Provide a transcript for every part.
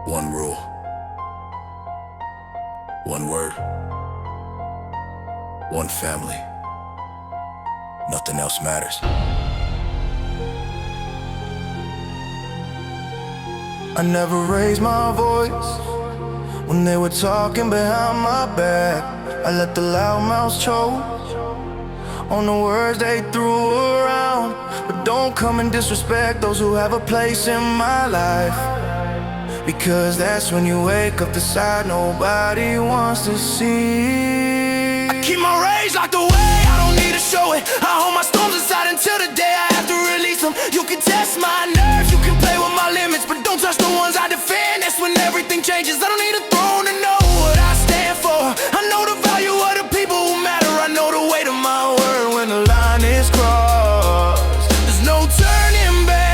One rule, one word, one family. Nothing else matters. I never raised my voice when they were talking behind my back. I let the loudmouths choke on the words they threw around. But don't come and disrespect those who have a place in my life, because that's when you wake up the side nobody wants to see. I keep my rage locked away, I don't need to show it. I hold my storms inside until the day I have to release them. You can test my nerves, you can play with my limits, but don't touch the ones I defend. That's when everything changes. I don't need a throne to know what I stand for. I know the value of the people who matter. I know the weight of my word when the line is crossed. There's no turning back.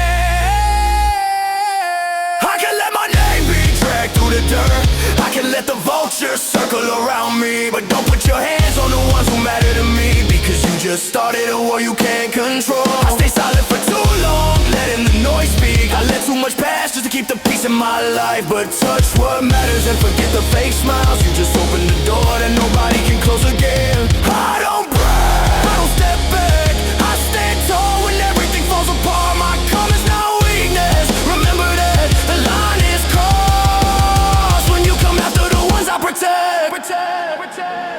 I can let my name be dragged through the dirt. I can let the vultures circle around me, but don't put your hands on the ones who matter to me, because you just started a war you can't control. I stay silent for too long, letting the noise speak. I let too much pass just to keep the peace in my life. But touch what matters and forget the fake smiles. You just open the door that nobody can close again. I don't brag, I don't step back, I stand tall when everything falls apart. My calm is not weakness, remember that the line is crossed when you come after the ones I protect.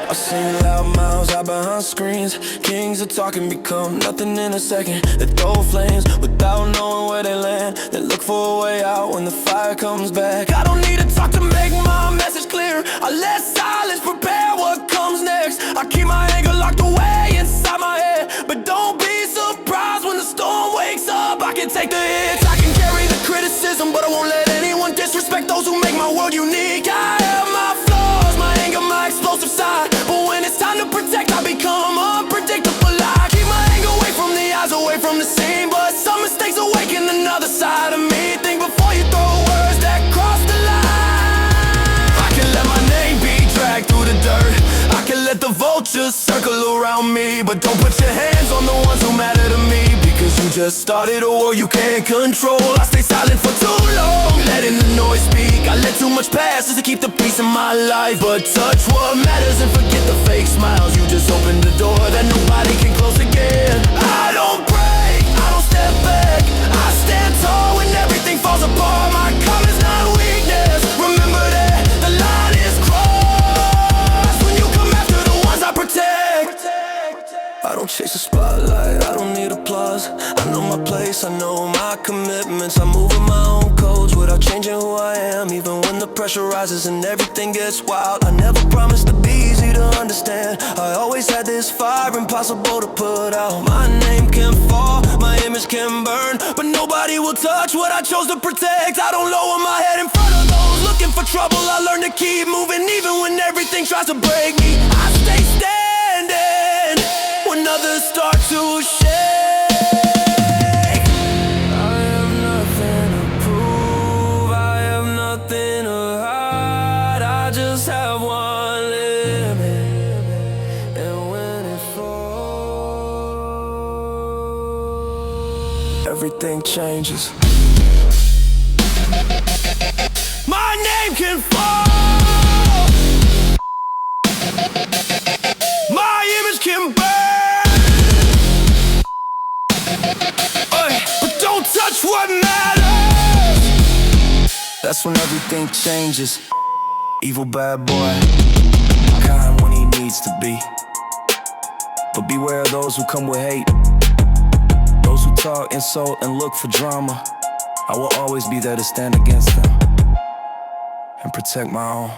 I've seen loud mouths out behind screens. Kings of talking become nothing in a second. They throw flames without knowing where they land, then look for a way out when the fire comes back. I don't need to talk to make my message clear. I let silence prepare what comes next. I keep my anger locked away inside my head, but don't be surprised when the storm wakes up. I can take the hits, I can carry the criticism, but I won't let anyone disrespect those who make my world unique. I have my flaws, my anger, my explosive side, but when it's time to protect, I become unpredictable. I keep my anger away from the eyes, away from the scene, but some mistakes awaken another side of me. Think before you throw words that cross the line. I can let my name be dragged through the dirt. I can let the vultures circle around me, but don't put your hands on the ones who matter to me, because you just started a war you can't control. I stay silent for too long, letting the noise speak. I let too much pass just to keep the peace in my life. But touch what matters and forget the fake smiles. You just open the door that nobody can close again. I don't break, I don't step back, I stand tall when everything falls apart. My calm is not weakness, remember that the line is crossed when you come after the ones I protect. I don't chase the spotlight, I don't need applause. I know my place, I know my commitments. I move in my own codes without changing who I am, even when the pressure rises and everything gets wild. I never promised to be easy to understand. I always had this fire impossible to put out. My name can fall, my image can burn, but nobody will touch what I chose to protect. I don't lower my head in front of those looking for trouble. I learn to keep moving even when everything tries to break me. I stay standing when others start to shake. I have nothing to prove, I have nothing to hide. I just have one limit, and when it falls, everything changes. My name can fall, my image can burn, but don't touch what matters. That's when everything changes. Evil bad boy, kind when he needs to be, but beware of those who come with hate, those who talk, insult, and look for drama. I will always be there to stand against them and protect my own.